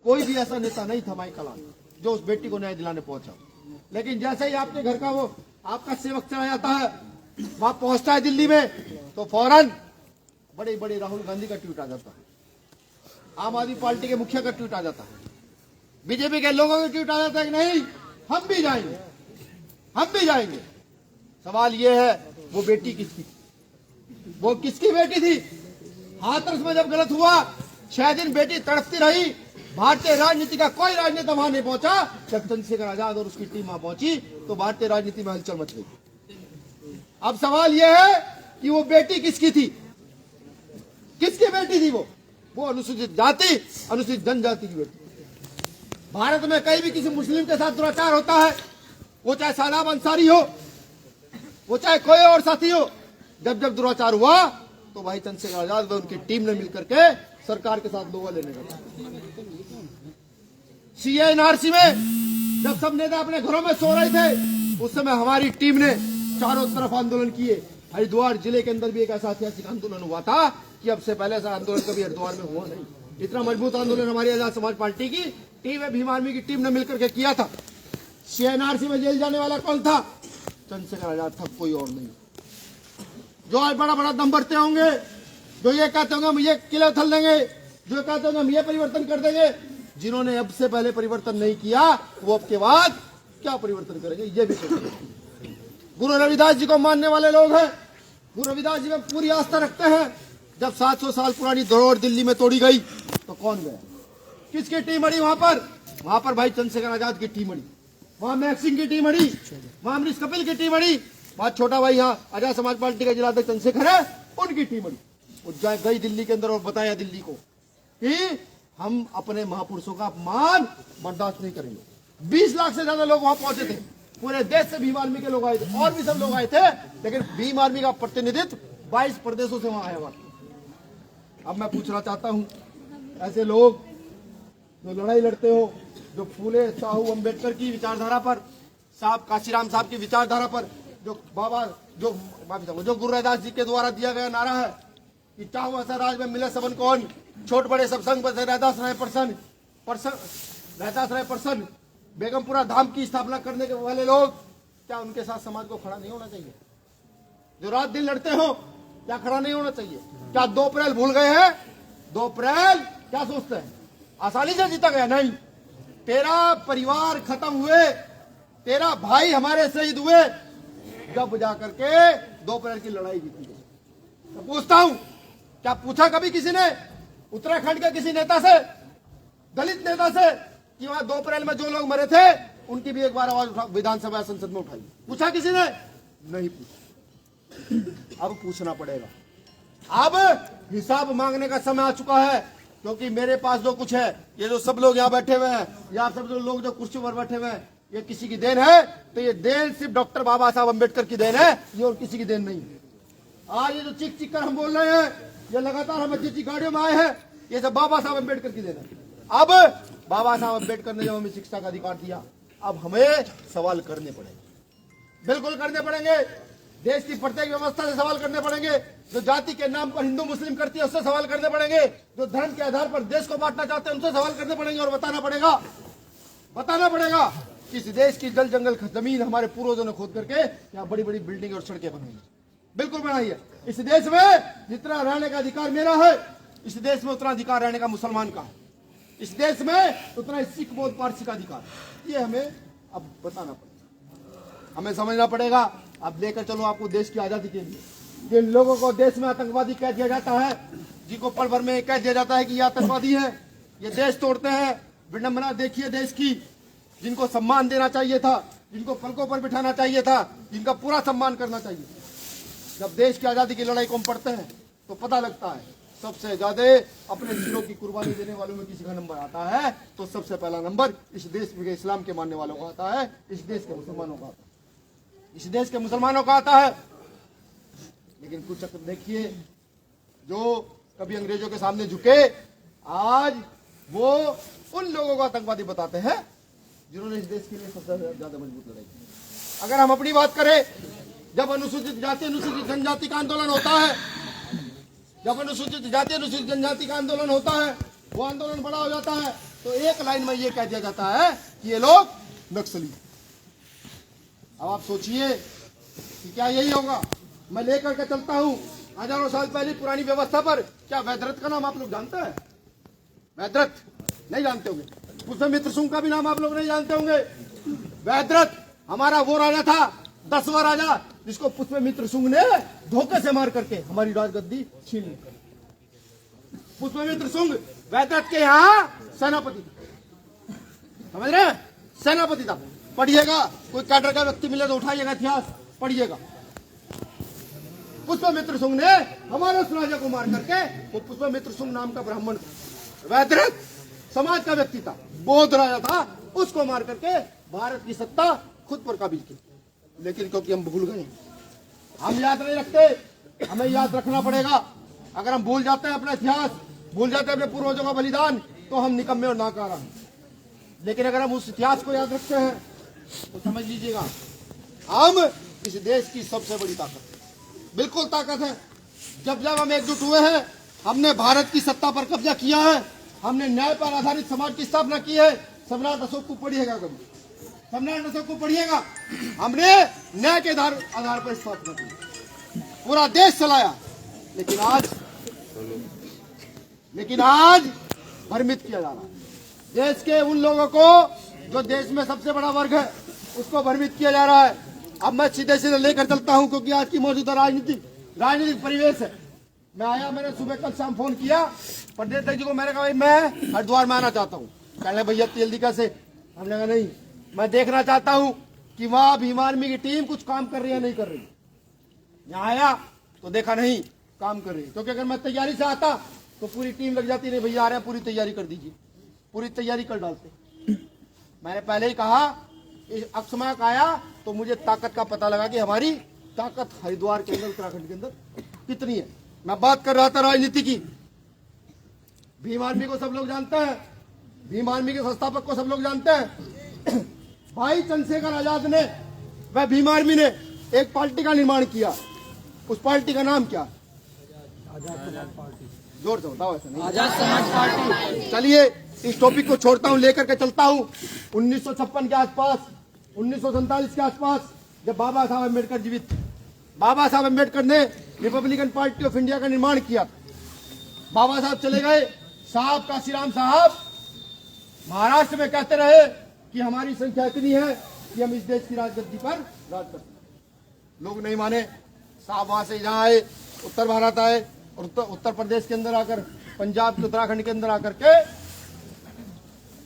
कोई भी ऐसा नेता नहीं था माई कलाम जो उस बेटी को न्याय दिलाने पहुंचा। लेकिन जैसे ही आपके घर का वो आपका सेवक चला जाता है, वहां पहुंचता है दिल्ली में, तो फौरन बड़े बड़े राहुल गांधी का ट्वीट आ जाता है, आम आदमी पार्टी के मुखिया का ट्वीट आ जाता है, बीजेपी के लोगों का ट्वीट आ जाता है कि नहीं हम भी जाएंगे, हम भी जाएंगे। सवाल ये है वो बेटी किसकी थी? वो किसकी बेटी थी? हाथरस में जब गलत हुआ 6 दिन बेटी तड़पती रही, भारतीय राजनीति का कोई राजनेता वहां नहीं पहुंचा। जब चंद्रशेखर आजाद और उसकी टीम वहां पहुंची तो भारतीय राजनीति में हलचल मच गई। अब सवाल यह है कि वो बेटी किसकी थी? किसकी बेटी थी? वो अनुसूचित जाति अनुसूचित जनजाति की बेटी। भारत में कहीं भी किसी मुस्लिम के साथ दुराचार होता है, वो चाहे सादाब अंसारी हो, वो चाहे कोई और साथी हो, जब जब दुराचार हुआ तो भाई चंद्रशेखर आजाद व उनकी टीम ने मिलकर के सरकार के साथ लोहा लेने लगा। सीए एनआरसी में जब सब नेता अपने घरों में सो रहे थे, उस समय हमारी टीम ने चारों तरफ आंदोलन किए। हरिद्वार जिले के अंदर भी एक ऐसा ऐतिहासिक आंदोलन हुआ था कि अब से पहले ऐसा आंदोलन कभी हरिद्वार में हुआ नहीं। इतना मजबूत आंदोलन हमारी आजाद समाज पार्टी की टीम है, भीम आर्मी की टीम ने मिलकर के किया था। सीएनआरसी में जेल जाने वाला कौन था? चंद्रशेखर आजाद था, कोई और नहीं। जो आज बड़ा बड़ा दम भरते होंगे, जो ये कहते होंगे हम ये किले उथल देंगे, जो कहते होंगे हम ये परिवर्तन कर देंगे, जिन्होंने अब से पहले परिवर्तन नहीं किया वो अब के बाद क्या परिवर्तन करेंगे ये भी सोचेंगे। गुरु रविदास जी को मानने वाले लोग हैं, गुरु रविदास जी में पूरी आस्था रखते हैं। जब 700 साल पुरानी धरोहर दिल्ली में तोड़ी गई तो कौन गया? किसकी टीम अड़ी वहां पर? वहां पर भाई चंद्रशेखर आजाद की टीम अड़ी, वहां मैक सिंह की टीम अड़ी, वहां अमरीश कपिल की टीम अड़ी, वहां छोटा भाई यहाँ आजाद समाज पार्टी का जिलाध्यक्ष चंद्रशेखर है, उनकी टीम अड़ी। वो गई दिल्ली के अंदर और बताया दिल्ली को कि हम अपने महापुरुषों का अपमान बर्दाश्त नहीं करेंगे। 20 लाख से ज्यादा लोग वहां पहुंचे थे, पूरे देश से भीम आर्मी के लोग आए थे और भी सब लोग आए थे, लेकिन भीम आर्मी का प्रतिनिधित्व 22 प्रदेशों से वहां आया हुआ। अब मैं पूछना चाहता हूं, ऐसे लोग जो लड़ाई लड़ते हो, जो फूले साहू अम्बेडकर की विचारधारा पर, साहब काशीराम साहब की विचारधारा पर, जो गुरु रविदास जी के द्वारा दिया गया नारा है कि चाहो ऐसा राज में मिले सबन कौन, छोट बड़े सब संग बसे रहदास रहे प्रसन्न, बेगमपुरा धाम की स्थापना करने के वाले लोग, क्या उनके साथ समाज को खड़ा नहीं होना चाहिए? जो रात दिन लड़ते हो क्या खड़ा नहीं होना चाहिए? क्या 2 अप्रैल भूल गए हैं? 2 अप्रैल क्या सोचते हैं? आसानी से जीता गया नहीं। तेरा परिवार खत्म हुए, तेरा भाई हमारे शहीद हुए जब जाकर के 2 अप्रैल की लड़ाई जीती गई। तो पूछता हूं, क्या पूछा कभी किसी ने उत्तराखंड के किसी नेता से, दलित नेता से, कि वहां 2 अप्रैल में जो लोग मरे थे उनकी भी एक बार आवाज विधानसभा संसद में उठाई? पूछा किसी ने? नहीं पूछा। अब पूछना पड़ेगा। अब हिसाब मांगने का समय आ चुका है, क्योंकि मेरे पास जो कुछ है, ये जो सब लोग यहाँ बैठे हुए हैं, या सब जो लोग जो कुर्सी पर बैठे हुए हैं, ये किसी की देन है? तो ये देन सिर्फ डॉक्टर बाबा साहब अम्बेडकर की देन है, ये और किसी की देन नहीं है। आज ये जो चीख चीख कर हम बोल रहे हैं, ये लगातार हम अच्छी गाड़ियों में आए हैं, ये सब बाबा साहब अम्बेडकर की देन है। अब बाबा साहब अम्बेडकर ने जब हमें शिक्षा का अधिकार दिया, अब हमें सवाल करने पड़ेंगे, बिल्कुल करने पड़ेंगे। देश की प्रत्येक व्यवस्था से सवाल करने पड़ेंगे। जो जाति के नाम पर हिंदू मुस्लिम करती है उससे सवाल करने पड़ेंगे। जो धर्म के आधार पर देश को बांटना चाहते हैं उनसे सवाल करने पड़ेंगे। और बताना पड़ेगा कि इस देश की जल जंगल जमीन हमारे पूर्वजों ने खोद करके यहाँ बड़ी बड़ी बिल्डिंग और सड़कें बनाई, बिल्कुल बनाई है। इस देश में जितना रहने का अधिकार मेरा है, इस देश में उतना अधिकार रहने का मुसलमान का है। इस देश में उतना सिख बौद्ध पारसी का अधिकार, ये हमें अब बताना पड़ेगा, हमें समझना पड़ेगा। अब लेकर चलो आपको देश की आजादी के लिए। जिन लोगों को देश में आतंकवादी कह दिया जाता है, जिनको पल भर में कह दिया जाता है कि ये आतंकवादी है, ये देश तोड़ते हैं, विडंबना देखिए देश की। जिनको सम्मान देना चाहिए था, जिनको पलकों पर बिठाना चाहिए था, जिनका पूरा सम्मान करना चाहिए। जब देश की आजादी की लड़ाई को हम पढ़ते हैं तो पता लगता है सबसे ज्यादा अपने दिलों की कुर्बानी देने वालों में किसी का नंबर आता है तो सबसे पहला नंबर इस देश के इस्लाम के मानने वालों का आता है, इस देश के मुसलमानों का आता है, इस देश के मुसलमानों का आता है। लेकिन कुछ देखिए, जो कभी अंग्रेजों के सामने झुके, आज वो उन लोगों को आतंकवादी बताते हैं जिन्होंने इस देश के लिए सबसे ज्यादा मजबूत लड़ाई की। अगर हम अपनी बात करें, जब अनुसूचित जाति अनुसूचित जनजाति का आंदोलन होता है, जब अनुसूचित जाति अनुसूचित जनजाति का आंदोलन होता है, वो आंदोलन बड़ा हो जाता है। तो एक लाइन में ये कह दिया जाता है कि ये लोग नक्सली। अब आप सोचिए कि क्या यही होगा? मैं लेकर के चलता हूं हजारों साल पहले पुरानी व्यवस्था पर। क्या वैदरथ का नाम आप लोग जानते हैं? वैदरथ नहीं जानते होंगे। पुष्यमित्र शुंग का भी नाम आप लोग नहीं जानते होंगे। वैदरथ हमारा वो राजा था, 10वां राजा, जिसको पुष्यमित्र शुंग ने धोखे से मार करके हमारी राजगद्दी छीन ली। पुष्यमित्र शुंग वैदरथ के यहाँ सेनापति था, समझ रहे हैं? सेनापति था। पढ़िएगा, कोई कैडर का व्यक्ति मिले तो उठाइएगा, इतिहास पढ़िएगा। पुष्यमित्र शुंग ने हमारे उस राजा को मार करके, वो पुष्यमित्र शुंग नाम का ब्राह्मण था, वैदरथ समाज का व्यक्ति था, बौद्ध राजा था, उसको मार करके भारत की सत्ता खुद पर काबिज की। लेकिन क्योंकि हम भूल गए, हम याद नहीं रखते, हमें याद रखना पड़ेगा। अगर हम भूल जाते हैं अपना इतिहास, भूल जाते हैं अपने पूर्वजों का बलिदान, तो हम निकम्मे और नाकारा हैं। लेकिन अगर हम उस इतिहास को याद रखते हैं तो समझ लीजिएगा हम इस देश की सबसे बड़ी ताकत है। बिल्कुल ताकत है। जब जब हम एकजुट हुए हैं, हमने भारत की सत्ता पर कब्जा किया है, हमने न्याय पर आधारित समाज की स्थापना की है। सम्राट अशोक को पढ़िएगा, कभी सम्राट अशोक को पढ़िएगा, हमने न्याय के आधार पर स्थापना की, पूरा देश चलाया। लेकिन आज भ्रमित किया जा रहा है देश के उन लोगों को जो देश में सबसे बड़ा वर्ग है, उसको भ्रमित किया जा रहा है। अब मैं सीधे सीधे लेकर चलता हूं, क्योंकि आज की मौजूदा राजनीतिक परिवेश है। मैं आया, मैंने सुबह कल शाम फोन किया पंडित जी को, मैंने कहा भाई मैं हरिद्वार में आना चाहता हूँ। कहने भैया जल्दी कैसे? हमने कहा नहीं, मैं देखना चाहता हूँ कि वहाँ भीम आर्मी की टीम कुछ काम कर रही है नहीं कर रही। यहाँ आया तो देखा नहीं काम कर रही, क्योंकि अगर मैं तैयारी से आता तो पूरी टीम लग जाती। नहीं भैया आ रहे हैं, पूरी तैयारी कर दीजिए, पूरी तैयारी कर डालते। मैंने पहले ही कहा, इस अक्षमाक आया तो मुझे ताकत का पता लगा कि हमारी ताकत हरिद्वार के अंदर, उत्तराखंड के अंदर कितनी है। मैं बात कर रहा था राजनीति की। भीम आर्मी को सब लोग जानते हैं, भीम आर्मी के संस्थापक को सब लोग जानते हैं। भाई चंद्रशेखर आजाद ने, वह भीम आर्मी ने एक पार्टी का निर्माण किया। उस पार्टी का नाम क्या? जोर से बताओ। ऐसा नहीं, आजाद समाज पार्टी। चलिए इस टॉपिक को छोड़ता हूं, लेकर के चलता हूं 1956 के आसपास, 1947 के आसपास, जब बाबा साहब अम्बेडकर जीवित थे। बाबा साहब अम्बेडकर ने रिपब्लिकन पार्टी ऑफ इंडिया का निर्माण किया। बाबा साहब चले गए, साहब काशीराम साहब महाराष्ट्र में कहते रहे कि हमारी संख्या इतनी है कि हम इस देश की राजगद्दी पर राज करते हैं। लोग नहीं माने। साहब वहां से यहाँ आए, उत्तर भारत आए, और उत्तर प्रदेश के अंदर आकर, पंजाब के उत्तराखंड के अंदर आकर के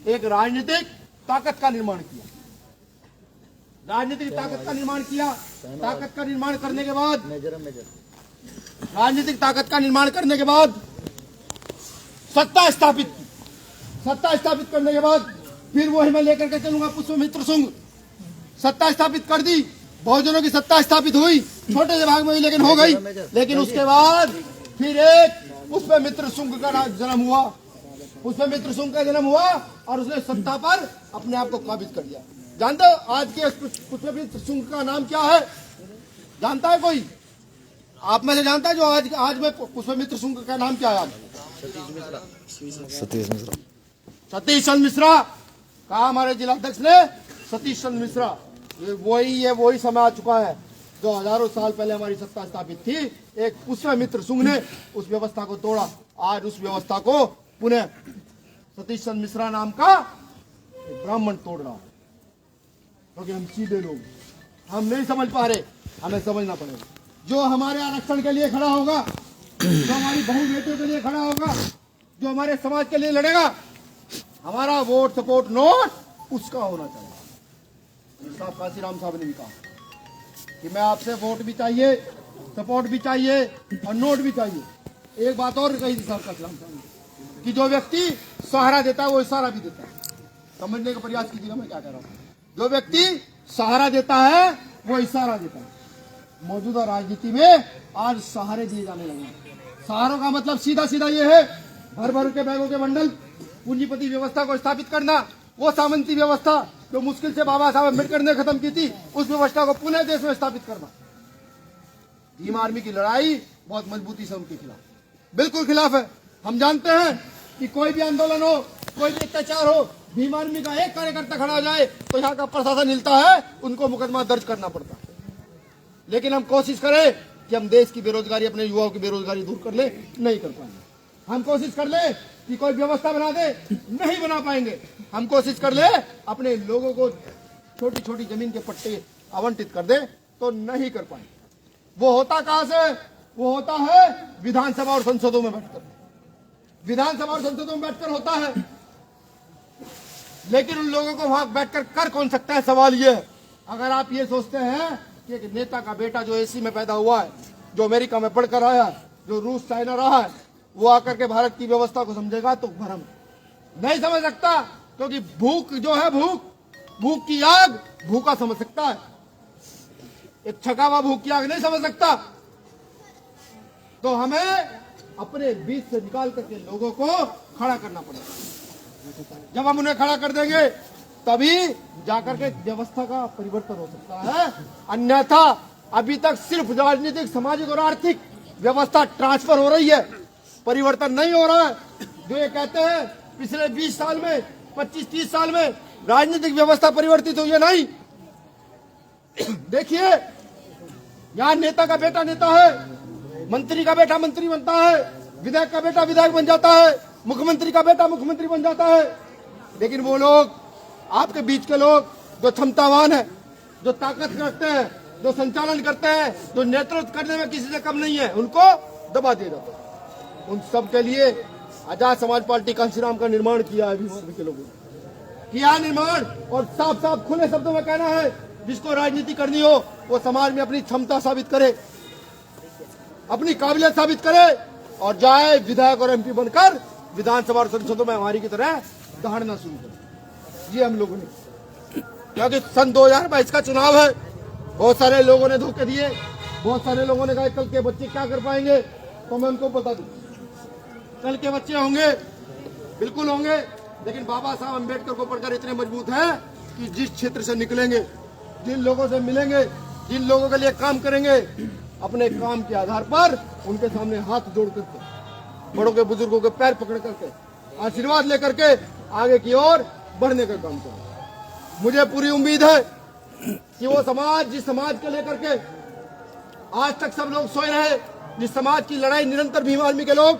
एक राजनीतिक ताकत का निर्माण किया। राजनीतिक ताकत का निर्माण किया। ताकत का निर्माण करने के बाद, राजनीतिक ताकत का निर्माण करने के बाद सत्ता स्थापित की। सत्ता स्थापित करने के बाद फिर वही मैं लेकर के चलूंगा, पुष्यमित्र शुंग सत्ता स्थापित कर दी। बहुजनों की सत्ता स्थापित हुई, छोटे से भाग में, लेकिन हो गई। लेकिन उसके बाद फिर एक पुष्यमित्र शुंग का जन्म हुआ। पुष्यमित्र शुंग का जन्म हुआ और उसने सत्ता पर अपने आप को काबिज कर लिया। जानते हो आज के पुष्यमित्र शुंग का नाम क्या है? जानता है कोई? आप में से जानता है जो आज में पुष्यमित्र शुंग का नाम क्या है? सतीश मिश्रा। सतीश चंद्र मिश्रा कहा हमारे जिलाध्यक्ष ने। सतीश चंद्र मिश्रा, वही समय आ चुका है जो हजारों साल पहले हमारी सत्ता स्थापित थी। एक पुष्यमित्र शुंग ने उस व्यवस्था को तोड़ा। आज उस व्यवस्था को पुनः सतीश चंद्र मिश्रा नाम का ब्राह्मण तोड़ रहा है। क्योंकि हम सीधे लोग, हम नहीं समझ पा रहे, हमें समझना पड़ेगा। जो हमारे आरक्षण के लिए खड़ा होगा, जो हमारी बहू बेटियों के लिए खड़ा होगा, जो हमारे समाज के लिए लड़ेगा, हमारा वोट सपोर्ट नोट उसका होना चाहिए। साहब काशीराम साहब ने भी कहा कि मैं आपसे वोट भी चाहिए, सपोर्ट भी चाहिए और नोट भी चाहिए। एक बात और कही थी साहब काशीराम साहब ने कि जो व्यक्ति सहारा देता है वो इशारा भी देता है। समझने का प्रयास कीजिएगा मैं क्या कह रहा हूँ। जो व्यक्ति सहारा देता है वो इशारा देता है। मौजूदा राजनीति में आज सहारे दिए जाने लगे। सहारों का मतलब सीधा सीधा ये है, भर भर के बैगों के मंडल, पूंजीपति व्यवस्था को स्थापित करना। वो सामंती व्यवस्था जो मुश्किल से बाबा साहब अम्बेडकर ने खत्म की थी, उस व्यवस्था को पुनः देश में स्थापित करना। भीम आर्मी की लड़ाई बहुत मजबूती से उनके खिलाफ, बिल्कुल खिलाफ है। हम जानते हैं कि कोई भी आंदोलन हो कोई भी अत्याचार हो, भीम आर्मी का एक कार्यकर्ता खड़ा हो जाए तो यहाँ का प्रशासन हिलता है, उनको मुकदमा दर्ज करना पड़ता है। लेकिन हम कोशिश करें कि हम देश की बेरोजगारी, अपने युवाओं की बेरोजगारी दूर कर ले, नहीं कर पाएंगे। हम कोशिश कर ले कि कोई व्यवस्था बना दे, नहीं बना पाएंगे। हम कोशिश कर ले अपने लोगों को छोटी छोटी जमीन के पट्टे आवंटित कर दे, तो नहीं कर पाएंगे। वो होता कहां से? वो होता है विधानसभा और संसदों में बैठकर। विधानसभा और संसदों में बैठकर होता है, लेकिन उन लोगों को वहां बैठकर कर कौन सकता है? सवाल ये है। अगर आप ये सोचते हैं कि एक नेता का बेटा जो एसी में पैदा हुआ है, जो अमेरिका में पढ़कर आया है, जो रूस चाइना रहा है, वो आकर के भारत की व्यवस्था को समझेगा तो भ्रम। नहीं समझ सकता, क्योंकि भूख जो है, भूख की आग भूखा समझ सकता है, एक छका हुआ भूख की आग नहीं समझ सकता। तो हमें अपने बीच से निकाल करके लोगों को खड़ा करना पड़ेगा। जब हम उन्हें खड़ा कर देंगे तभी जाकर के व्यवस्था का परिवर्तन हो सकता है। अन्यथा अभी तक सिर्फ राजनीतिक, सामाजिक और आर्थिक व्यवस्था ट्रांसफर हो रही है, परिवर्तन नहीं हो रहा है। जो ये कहते हैं पिछले 20 साल में, 25-30 साल में राजनीतिक व्यवस्था परिवर्तित हुई है, नहीं। देखिए, यहाँ नेता का बेटा नेता है, मंत्री का बेटा मंत्री बनता है, विधायक का बेटा विधायक बन जाता है, मुख्यमंत्री का बेटा मुख्यमंत्री बन जाता है। लेकिन वो लोग, आपके बीच के लोग जो क्षमतावान है, जो ताकत रखते हैं, जो संचालन करते हैं, जो नेतृत्व करने में किसी से कम नहीं है, उनको दबा दिया जाता है। उन सब के लिए आजाद समाज पार्टी कांशीराम का निर्माण किया है भीम के लोगों ने, किया निर्माण। और साफ साफ खुले शब्दों में कहना है, जिसको राजनीति करनी हो वो समाज में अपनी क्षमता साबित करे, अपनी काबिलियत साबित करे और जाए विधायक और एमपी बनकर विधानसभा और संसदों में हमारी की तरह दहाड़ना शुरू करे। ये हम लोगों ने, क्योंकि सन 2022 का चुनाव है, बहुत सारे लोगों ने धोखे दिए, बहुत सारे लोगों ने कहा कल के बच्चे क्या कर पाएंगे। तो मैं उनको बता दूं, कल के बच्चे होंगे, बिल्कुल होंगे, लेकिन बाबा साहब अम्बेडकर को पढ़कर इतने मजबूत हैं कि जिस क्षेत्र से निकलेंगे, जिन लोगों से मिलेंगे, जिन लोगों के लिए काम करेंगे, अपने काम के आधार पर उनके सामने हाथ जोड़ करके, बड़ों के बुजुर्गों के पैर पकड़ करके, आशीर्वाद लेकर के आगे की ओर बढ़ने का काम करेंगे। मुझे पूरी उम्मीद है कि वो समाज, जिस समाज को लेकर के आज तक सब लोग सोए रहे, जिस समाज की लड़ाई निरंतर भीम आर्मी के लोग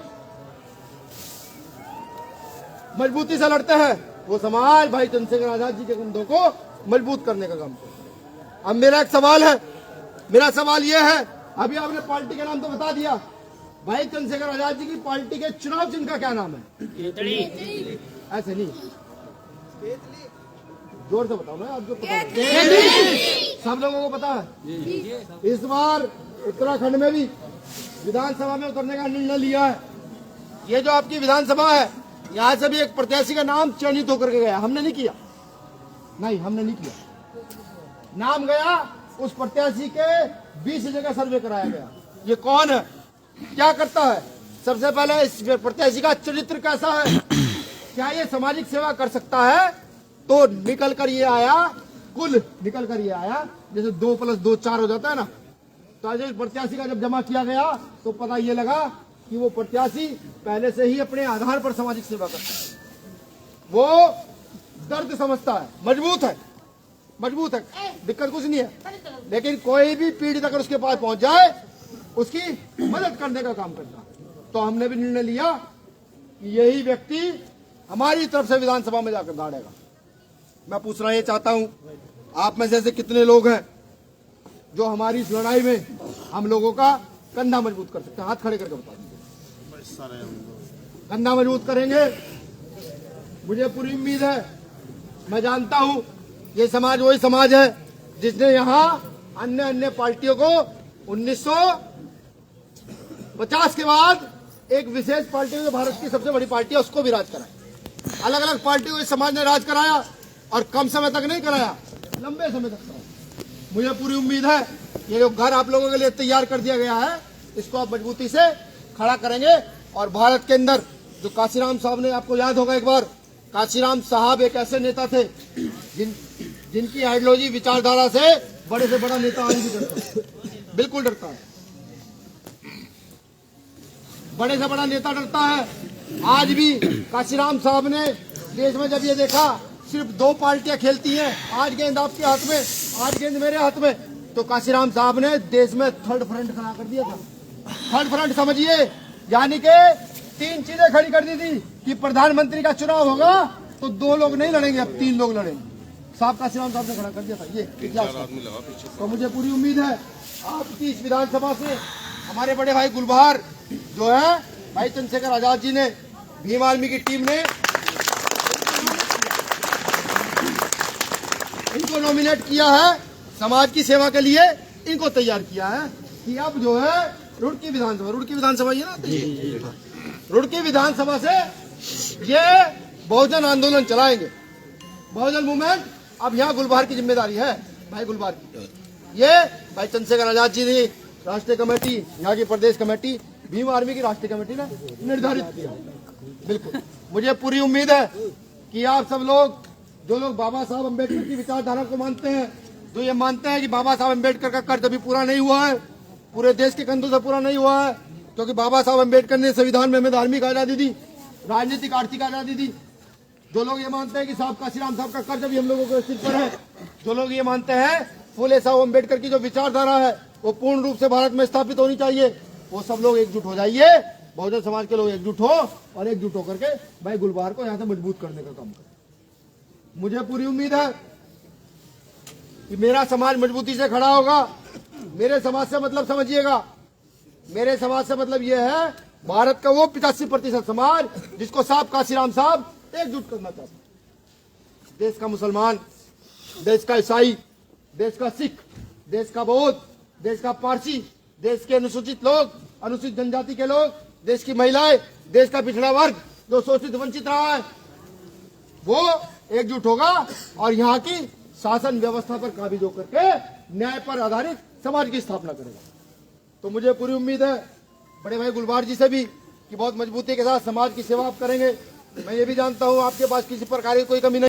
मजबूती से लड़ते हैं, वो समाज भाई चंद्रशेखर आजाद जी के कंधों को मजबूत करने का काम करता है। अब मेरा एक सवाल है, मेरा सवाल यह है, अभी आपने पार्टी का नाम तो बता दिया, भाई चंद्रशेखर आजाद जी की पार्टी के चुनाव चिन्ह का क्या नाम है? ऐसे नहीं, जोर से बताओ ना, आपको पता है? सब लोगों को पता है। इस बार उत्तराखंड में भी विधानसभा में उतरने का निर्णय लिया है। ये जो आपकी विधानसभा है, यहाँ से भी एक प्रत्याशी का नाम चयनित होकर के गया, हमने नहीं किया, नहीं हमने नहीं किया, नाम गया उस प्रत्याशी के 20 जगह सर्वे कराया गया। ये कौन है, क्या करता है? सबसे पहले इस प्रत्याशी का चरित्र कैसा है, क्या ये सामाजिक सेवा कर सकता है? तो निकल कर ये आया, कुल निकल कर ये आया, जैसे 2 + 2 4 हो जाता है ना, तो आज प्रत्याशी का जब जमा किया गया तो पता ये लगा कि वो प्रत्याशी पहले से ही अपने आधार पर सामाजिक सेवा करता है, वो दर्द समझता है, मजबूत है, मजबूत है, दिक्कत कुछ नहीं है। लेकिन कोई भी पीड़ित अगर उसके पास पहुंच जाए, उसकी मदद करने का काम करता है। तो हमने भी निर्णय लिया कि यही व्यक्ति हमारी तरफ से विधानसभा में जाकर दौड़ेगा। मैं पूछना ये चाहता हूं, आप में से ऐसे कितने लोग हैं जो हमारी इस लड़ाई में हम लोगों का कंधा मजबूत कर सकते हैं? हाथ खड़े करके बता दीजिए। कंधा मजबूत करेंगे, मुझे पूरी उम्मीद है। मैं जानता हूं ये समाज वही समाज है जिसने यहाँ अन्य पार्टियों को 1950 के बाद एक विशेष पार्टी, जो भारत की सबसे बड़ी पार्टी है, उसको भी राज कराया। अलग अलग पार्टियों को इस समाज ने राज कराया, और कम समय तक नहीं कराया, लंबे समय तक कराया। मुझे पूरी उम्मीद है ये जो घर आप लोगों के लिए तैयार कर दिया गया है, इसको आप मजबूती से खड़ा करेंगे। और भारत के अंदर जो कांशीराम साहब ने, आपको याद होगा एक बार, कांशीराम साहब एक ऐसे नेता थे जिनकी आइडियोलॉजी, विचारधारा से बड़ा नेता आज भी डरता है, बिल्कुल डरता है, बड़े से बड़ा नेता डरता है। आज भी कांशीराम साहब ने देश में जब ये देखा सिर्फ दो पार्टियां खेलती हैं, आज गेंद आपके हाथ में, आज गेंद मेरे हाथ में, तो काशीराम साहब ने देश में थर्ड फ्रंट खड़ा कर दिया था। थर्ड फ्रंट समझिए, यानी कि तीन चीजें खड़ी कर दी थी कि प्रधानमंत्री का चुनाव होगा तो दो लोग नहीं लड़ेंगे, अब तीन लोग लड़ेंगे। साहब काशीराम साहब ने खड़ा कर दिया था ये इतिहास। तो मुझे पूरी उम्मीद है आपकी इस विधानसभा से हमारे बड़े भाई गुलबहार जो है भाई चंद्रशेखर आजाद जी ने, भीम आर्मी की टीम ने इनको नॉमिनेट किया है, समाज की सेवा के लिए इनको तैयार किया है कि अब जो है रुड़की विधानसभा ये ना, रुड़की विधानसभा से ये बहुजन आंदोलन चलाएंगे, बहुजन मूवमेंट। अब यहाँ गुलबहार की जिम्मेदारी है, भाई गुलबहार की, ये भाई चंद्रशेखर आजाद जी ने राष्ट्रीय कमेटी, यहाँ की प्रदेश कमेटी, भीम आर्मी की राष्ट्रीय कमेटी ने निर्धारित किया। बिल्कुल मुझे पूरी उम्मीद है कि आप सब लोग, जो लोग बाबा साहब अम्बेडकर की विचारधारा को मानते हैं, जो ये मानते हैं कि बाबा साहब अम्बेडकर का कर्ज अभी पूरा नहीं हुआ है, पूरे देश के कंधों से पूरा नहीं हुआ है, क्योंकि बाबा साहब अम्बेडकर ने संविधान में हमें धार्मिक आजादी दी, राजनीतिक आर्थिक आजादी दी। जो लोग ये मानते हैं कि साहब काशीराम साहब का कर्ज अभी हम लोगों के सिर पर है, जो लोग ये मानते हैं फूले साहब अम्बेडकर की जो विचारधारा है वो पूर्ण रूप से भारत में स्थापित होनी चाहिए, वो सब लोग एकजुट हो जाइए, बहुजन समाज के लोग एकजुट हो और एकजुट होकर के भाई गुलबहार को यहाँ से मजबूत करने का काम करें। मुझे पूरी उम्मीद है कि मेरा समाज मजबूती से खड़ा होगा। मेरे समाज से मतलब समझिएगा, मेरे समाज से मतलब ये है भारत का वो 85% समाज जिसको साहब काशीराम साहब एकजुट करना चाहते हैं। देश का मुसलमान, देश का ईसाई, देश का सिख, देश का बौद्ध, देश का पारसी, देश के अनुसूचित लोग, अनुसूचित जनजाति के लोग, देश की महिलाएं, देश का पिछड़ा वर्ग जो शोषित वंचित रहा है, वो एकजुट होगा और यहाँ की शासन व्यवस्था पर काबिज होकर के न्याय पर आधारित समाज की स्थापना करेगा। तो मुझे पूरी उम्मीद है बड़े भाई गुलबहार जी से भी कि बहुत मजबूती के साथ समाज की सेवा आप करेंगे। मैं ये भी जानता हूँ आपके पास किसी प्रकार की कोई कमी नहीं।